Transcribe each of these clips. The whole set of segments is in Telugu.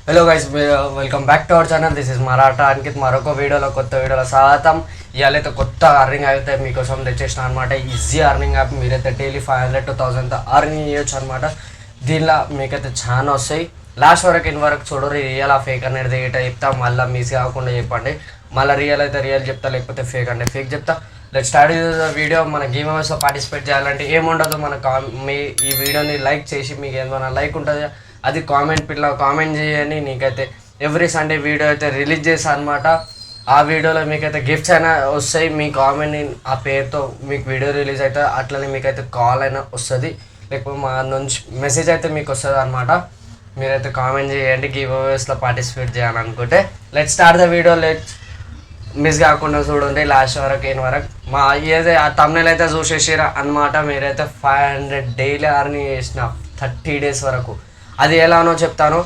Hello guys, welcome back to our channel. This is Maratha Ankit. మరొక వీడియోలో కొత్త వీడియోలో స్వాగతం. ఇవాళైతే కొత్త అర్నింగ్ అయితే మీకోసం తెచ్చేసిన అనమాట. Easy earning app. మీరైతే డైలీ 500 to 1000 అర్నింగ్ చేయొచ్చు అనమాట. దీనిలో మీకైతే చాలా వస్తాయి. లాస్ట్ వరకు ఇన్ వరకు చూడరు. రియల్ ఆ ఫేక్ అనేది ఏటో చెప్తా, మళ్ళీ మిస్ కాకుండా చెప్పండి. మళ్ళీ రియల్ అయితే రియల్ చెప్తా, లేకపోతే ఫేక్ అంటే ఫేక్ చెప్తా. Let start video. మన గేమ్ అవర్స్లో పార్టిసిపేట్ చేయాలంటే ఏముండదు. మీ ఈ వీడియోని లైక్ చేసి, మీకు ఏమైనా లైక్ ఉంటుంది అది కామెంట్ చేయని. నీకైతే ఎవ్రీ సండే వీడియో అయితే రిలీజ్ చేశాను అనమాట. ఆ వీడియోలో మీకైతే గిఫ్ట్స్ అయినా వస్తాయి. మీ కామెంట్ని ఆ పేరుతో మీకు వీడియో రిలీజ్ అయితే అట్లనే మీకైతే కాల్ అయినా వస్తుంది, లేకపోతే మా నుంచి మెసేజ్ అయితే మీకు వస్తుంది అనమాట. మీరైతే కామెంట్ చేయండి గివ్ అవేస్లో పార్టిసిపేట్ చేయాలనుకుంటే. Let start the video. Miss కాకుండా చూడండి లాస్ట్ వరకు ఏం వరకు. మా ఏదైతే ఆ తమ్నెల్ అయితే చూసేసారా అనమాట. మీరైతే 500 డైలీ అర్నింగ్ చేసిన 30 days వరకు. అది ఎలానో చెప్తాను.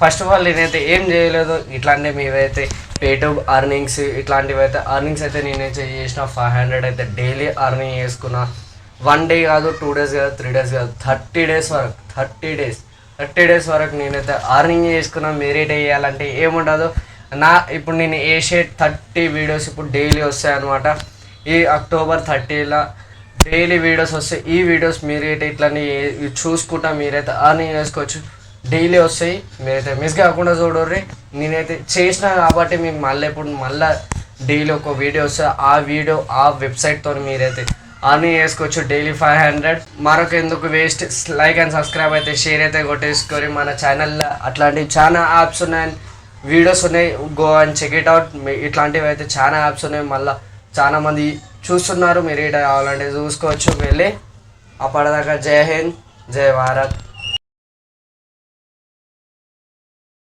ఫస్ట్ ఆఫ్ ఆల్ నేనైతే ఏం చేయలేదు. ఇట్లాంటి మీవైతే పేట్యూబ్ అర్నింగ్స్ ఇట్లాంటివి అయితే అర్నింగ్స్ అయితే నేనైతే చేసిన 500 అయితే డైలీ అర్నింగ్ చేసుకున్నా. 1 day కాదు, 2 days కాదు, 3 days కాదు, 30 days వరకు. 30 days వరకు నేనైతే అర్నింగ్ చేసుకున్నా. మీరేట్ వేయాలంటే ఏముండదు. ఇప్పుడు నేను వేసే 30 వీడియోస్ ఇప్పుడు డైలీ వస్తాయి అనమాట. ఈ అక్టోబర్ 30ల డైలీ వీడియోస్ వస్తాయి. ఈ వీడియోస్ మీరైతే ఇట్లని చూసుకుంటా మీరైతే అర్నింగ్ చేసుకోవచ్చు. డైలీ వస్తాయి. మీరైతే మిస్ కాకుండా చూడర్రి. నేనైతే చేసిన కాబట్టి మీకు మళ్ళీ డైలీ ఒక వీడియో వస్తుంది. ఆ వీడియో ఆ వెబ్సైట్తో మీరైతే అర్నింగ్ చేసుకోవచ్చు డైలీ 500. మరొక ఎందుకు వేస్ట్. లైక్ అండ్ సబ్స్క్రైబ్ అయితే షేర్ అయితే కొట్టేసుకొని మన ఛానల్లో అట్లాంటివి చాలా యాప్స్ ఉన్నాయి, వీడియోస్ ఉన్నాయి. Go and check it out. ఇట్లాంటివి అయితే చాలా యాప్స్ ఉన్నాయి. మళ్ళీ చాలామంది చూస్తున్నారు. మీరు ఇట కావాలంటే చూసుకోవచ్చు వెళ్ళి. అప్పటిదాకా జై హింద్, జై భారత్.